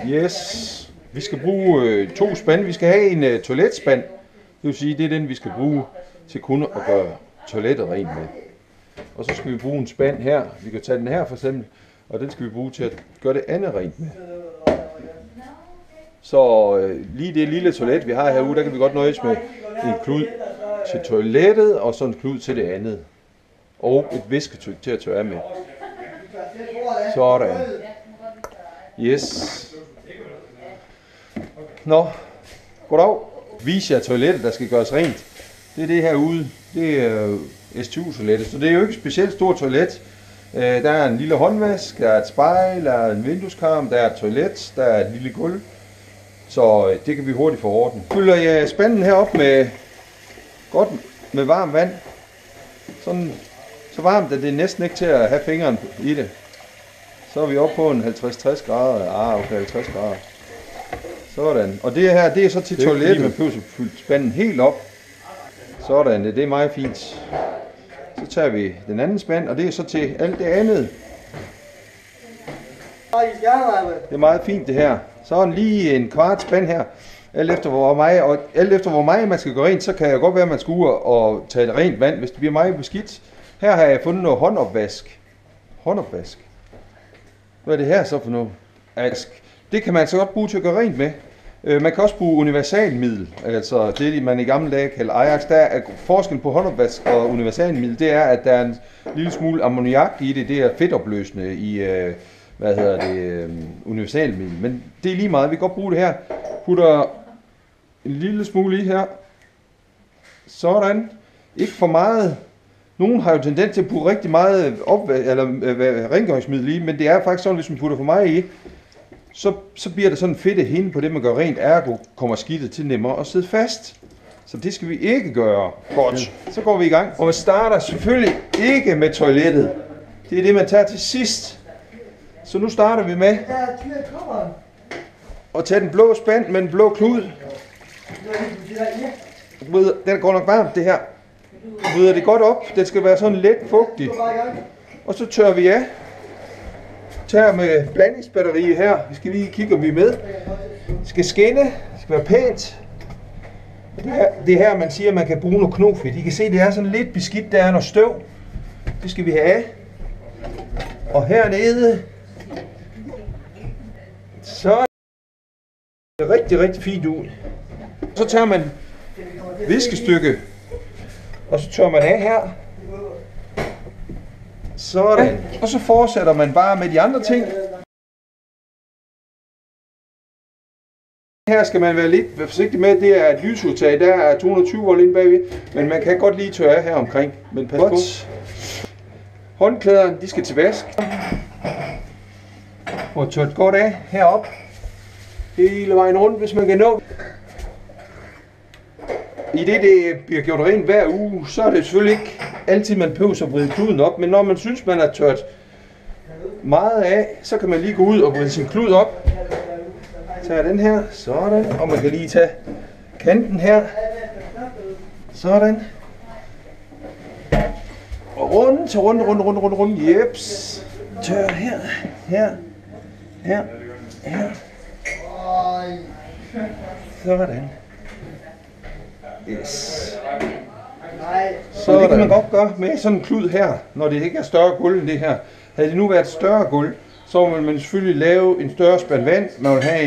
Yes. Vi skal bruge 2 spande. Vi skal have en toiletspand. Det vil sige, det er den, vi skal bruge til kun at gøre toilettet rent med. Og så skal vi bruge en spand her. Vi kan tage den her for eksempel. Og den skal vi bruge til at gøre det andet rent med. Så lige det lille toilet, vi har herude, der kan vi godt nøjes med en klud til toilettet og så en klud til det andet. Og et visketyk til at tørre med. Sådan. Yes. Nå, goddag. Vis jer toilettet, der skal gøres rent. Det er det herude. Det er STU-toilettet, så det er jo ikke et specielt stort toilet. Der er en lille håndvask, der er et spejl, der er en vindueskarm, der er et toilet, der er et lille gulv. Så det kan vi hurtigt få orden. Fylder jeg spanden herop med godt med varmt vand. Sådan så varmt, at det er næsten ikke til at have fingeren i det. Så er vi oppe på en 50-60 grader. Okay, 50 grader. Sådan. Og det her, det er så til toilettet. Man behøver at fylde spanden helt op. Sådan, det er meget fint. Så tager vi den anden spand, og det er så til alt det andet. Det er meget fint det her. Så er lige en kvart spand her. Alt efter hvor meget man skal gå rent, så kan det godt være, at man skal ud og tage det rent vand, hvis det bliver meget beskidt. Her har jeg fundet noget håndopvask. Håndopvask. Hvad er det her så for noget? Det kan man så godt bruge til at gøre rent med. Man kan også bruge universalmiddel, altså det man i gamle dage kalder Ajax. Der er forskel på håndopvask og universalmiddel, det er, at der er en lille smule ammoniak i det. Det er fedtopløsende i, universalmiddel. Men det er lige meget, vi kan godt bruge det her. Putter en lille smule i her. Sådan. Ikke for meget. Nogen har jo tendens til at putte rigtig meget rengøringsmiddel i, men det er faktisk sådan, hvis man putter for meget i, så bliver det sådan fedt hende på det, man gør rent, ergo kommer skidtet til nemmere at sidde fast. Så det skal vi ikke gøre. Godt. Så går vi i gang. Og vi starter selvfølgelig ikke med toilettet. Det er det, man tager til sidst. Så nu starter vi med at tage den blå spand med den blå klud. Den går nok varmt, det her. Vreder det godt op. Den skal være sådan lidt fugtig. Og så tørrer vi af. Tager med blandingsbatteriet her. Vi skal lige kigge, om vi er med. Det skal skinne. Det skal være pænt. Det her, man siger, at man kan bruge noget knofedt. I kan se, det er sådan lidt beskidt. Der er noget støv. Det skal vi have af. Og hernede, så er det rigtig, rigtig fint ud. Så tager man viskestykke, og så tørrer man af her. Sådan. Og så fortsætter man bare med de andre ting. Her skal man være lidt forsigtig med, det er et lysudtag, der er 220 volt inde bagved, men man kan godt lige tørre af her omkring. Men pas på. Håndklæderne, de skal til vask. Og tørt godt af herop. Hele vejen rundt, hvis man kan nå. I det bliver gjort rent hver uge, så er det selvfølgelig ikke altid, man behøver at vride kluden op. Men når man synes, man har tørt meget af, så kan man lige gå ud og vride sin klud op. Tager den her, sådan. Og man kan lige tage kanten her. Sådan. Og rundt. Jeps. Tør her. Sådan. Yes. Så det kan man godt gøre med sådan en klud her, når det ikke er større gulv end det her. Havde det nu været et større gulv, så vil man selvfølgelig lave en større spand vand. Man vil have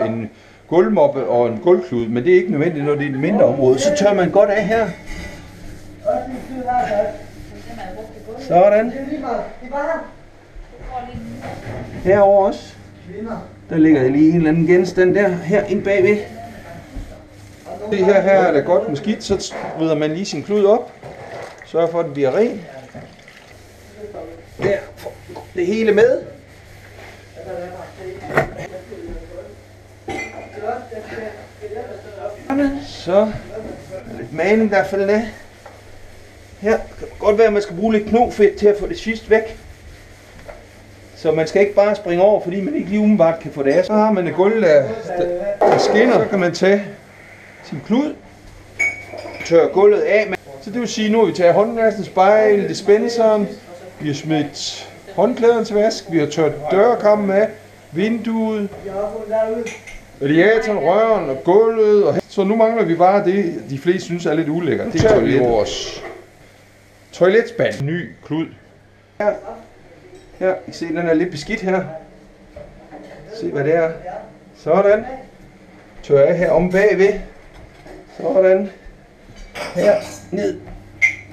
en gulvmoppe og en gulvklud, men det er ikke nødvendigt, når det er et mindre område. Så tør man godt af her. Sådan. Herover også. Der ligger lige en eller anden genstand der, her inde bagved. Det her er da godt med skidt, så vrider man lige sin klud op. Sørg for, at den bliver ren. Der, det hele med. Så lidt maling, der er faldet af. Her kan det godt være, at man skal bruge lidt knofedt til at få det sidst væk. Så man skal ikke bare springe over, fordi man ikke lige umiddelbart kan få det af. Så har man et gulv, der skinner, så kan man tage sin klud, tørre gulvet af. Så det vil sige, nu har vi taget håndvasken, spejl, dispenseren, vi har smidt håndklæderen til vask, vi har tørt dørkammen af, vinduet, radiatoren, røren og gulvet. Og så nu mangler vi bare det, de fleste synes er lidt ulækkert. Det er vores toiletspand. Ny klud. Her, I se, den er lidt beskidt her. Se hvad det er. Sådan. Tør af her om bagved. Sådan. Her, ned.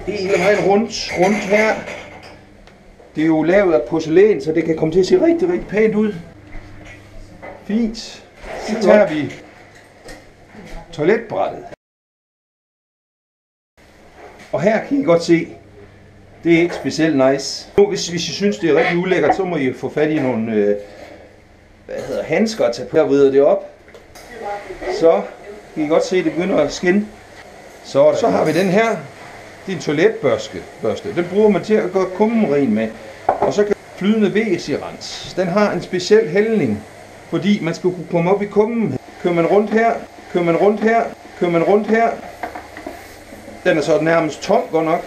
Hele vejen rundt her. Det er jo lavet af porcelæn, så det kan komme til at se rigtig, rigtig pænt ud. Fint. Så tager vi toiletbrættet. Og her kan I godt se, det er ikke specielt nice. Nu, hvis I synes, det er rigtig ulækkert, så må I få fat i nogle handsker og tage på og vride det op. Så kan I godt se, at det begynder at skinne. Så har vi den her. Det er en toiletbørste. Den bruger man til at gøre kummen ren med. Og så kan flydende WC-rens. Den har en speciel hældning, fordi man skal kunne komme op i kummen. Kører man rundt her, kører man rundt her, kører man rundt her. Den er så nærmest tom godt nok.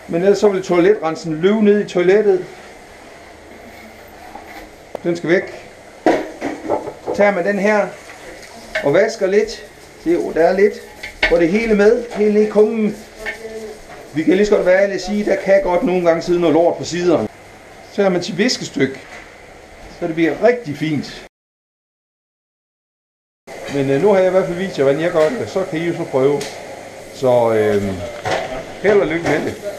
Men ellers så vil toiletrensen løbe ned i toilettet. Den skal væk. Så tager man den her og vasker lidt. Se, der er lidt. Får det hele med, hele ned i kummen. Vi kan lige så godt være ærlige at sige, der kan godt nogle gange sidde noget lort på siderne. Så tager man til viskestykke, så det bliver rigtig fint. Men nu har jeg i hvert fald vist jer, hvordan jeg gør det, så kan I jo så prøve. Så held og lykke med det.